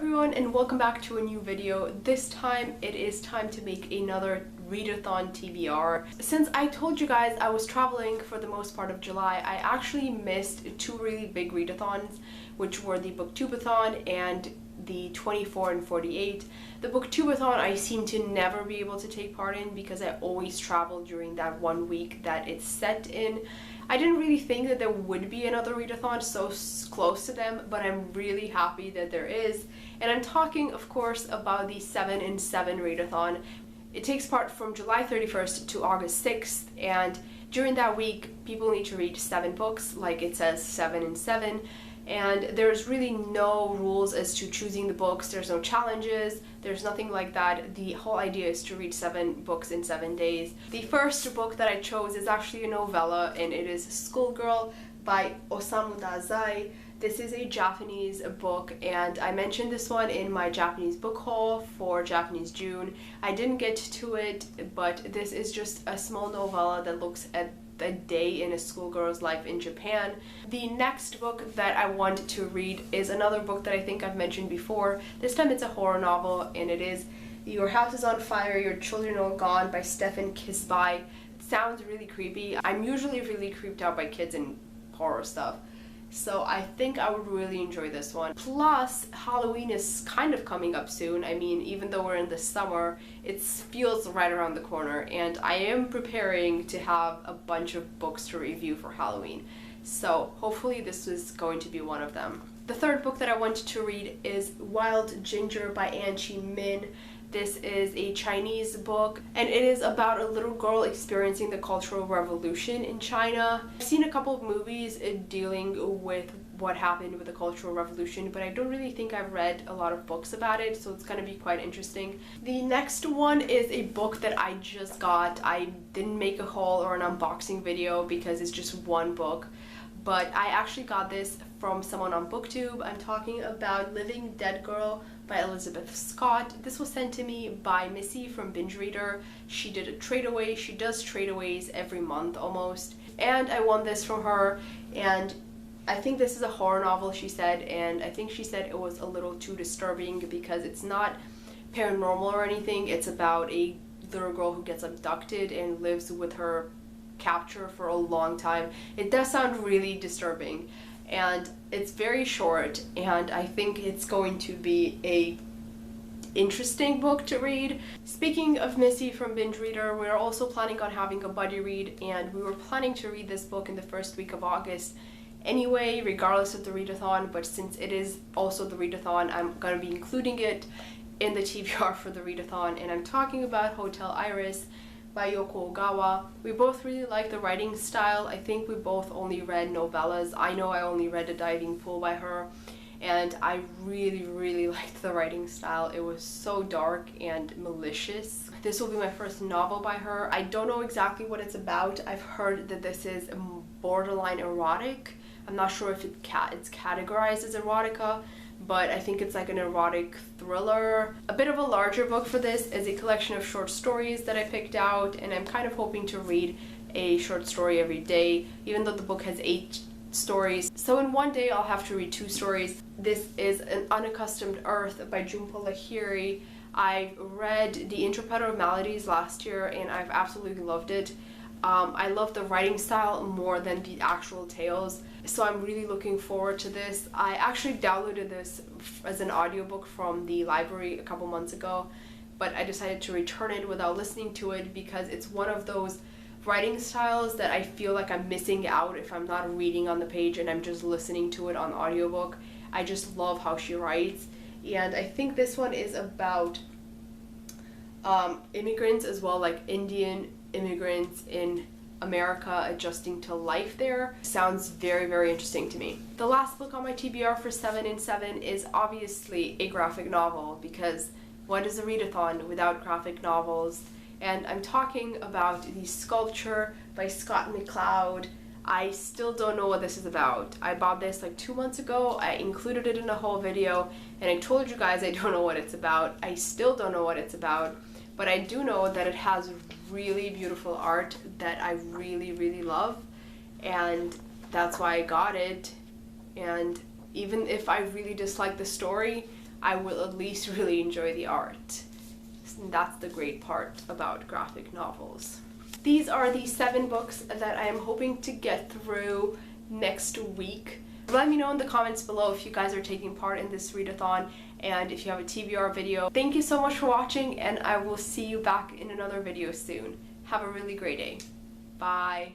everyone, and welcome back to a new video. This time it is time to make another readathon TBR. Since I told you guys I was traveling for the most part of July, I actually missed two really big readathons, which were the booktubeathon and the 24 and 48. The booktubeathon I seem to never be able to take part in because I always travel during that 1 week that it's set in. I didn't really think that there would be another readathon so close to them, but I'm really happy that there is. And I'm talking, of course, about the 7 in 7 readathon. It takes part from July 31st to August 6th, and during that week, people need to read 7 books, like it says 7 in 7. And there's really no rules as to choosing the books. There's no challenges, there's nothing like that. The whole idea is to read 7 books in 7 days. The first book that I chose is actually a novella, and it is Schoolgirl by Osamu Dazai. This is a Japanese book, and I mentioned this one in my Japanese book haul for Japanese June. I didn't get to it, but this is just a small novella that looks at a day in a schoolgirl's life in Japan. The next book that I want to read is another book that I think I've mentioned before. This time it's a horror novel, and it is Your House is on Fire, Your Children Are Gone by Stefan Kisbye. It sounds really creepy. I'm usually really creeped out by kids and horror stuff, so I think I would really enjoy this one. Plus, Halloween is kind of coming up soon. I mean, even though we're in the summer, it feels right around the corner, and I am preparing to have a bunch of books to review for Halloween. So hopefully this is going to be one of them. The third book that I wanted to read is Wild Ginger by Anchee. This is a Chinese book, and it is about a little girl experiencing the Cultural Revolution in China. I've seen a couple of movies dealing with what happened with the Cultural Revolution, but I don't really think I've read a lot of books about it, so it's gonna be quite interesting. The next one is a book that I just got. I didn't make a haul or an unboxing video because it's just one book, but I actually got this from someone on BookTube. I'm talking about Living Dead Girl by Elizabeth Scott. This was sent to me by Missy from Binge Reader. She did a trade away. She does trade aways every month almost, and I won this from her. And I think this is a horror novel, she said, and I think she said it was a little too disturbing because it's not paranormal or anything. It's about a little girl who gets abducted and lives with her capture for a long time. It does sound really disturbing, and it's very short, and I think it's going to be a interesting book to read. Speaking of Missy from Binge Reader, we're also planning on having a buddy read, and we were planning to read this book in the first week of August anyway, regardless of the readathon, but since it is also the readathon, I'm gonna be including it in the TBR for the readathon, and I'm talking about Hotel Iris by Yoko Ogawa. We both really like the writing style. I think we both only read novellas. I know I only read A Diving Pool by her, and I really liked the writing style. It was so dark and malicious. This will be my first novel by her. I don't know exactly what it's about. I've heard that this is borderline erotic. I'm not sure if it's categorized as erotica, but I think it's like an erotic thriller. A bit of a larger book for this is a collection of short stories that I picked out, and I'm kind of hoping to read a short story every day, even though the book has 8 stories. So in one day I'll have to read 2 stories. This is an Unaccustomed Earth by Jhumpa Lahiri. I read The Interpreter of Maladies last year, and I've absolutely loved it. I love the writing style more than the actual tales, so I'm really looking forward to this. I actually downloaded this as an audiobook from the library a couple months ago, but I decided to return it without listening to it because it's one of those writing styles that I feel like I'm missing out if I'm not reading on the page and I'm just listening to it on audiobook. I just love how she writes, and I think this one is about immigrants as well, like Indian immigrants in America adjusting to life there. Sounds very interesting to me. The last book on my TBR for 7 in 7 is obviously a graphic novel, because what is a readathon without graphic novels? And I'm talking about the Sculptor by McCloud. I still don't know what this is about. I bought this like 2 months ago. I included it in a whole video, and I told you guys I don't know what it's about. I still don't know what it's about, but I do know that it has really beautiful art that I really love, and that's why I got it. And even if I really dislike the story, I will at least really enjoy the art. And that's the great part about graphic novels. These are the 7 books that I am hoping to get through next week. Let me know in the comments below if you guys are taking part in this readathon and if you have a TBR video. Thank you so much for watching, and I will see you back in another video soon. Have a really great day. Bye.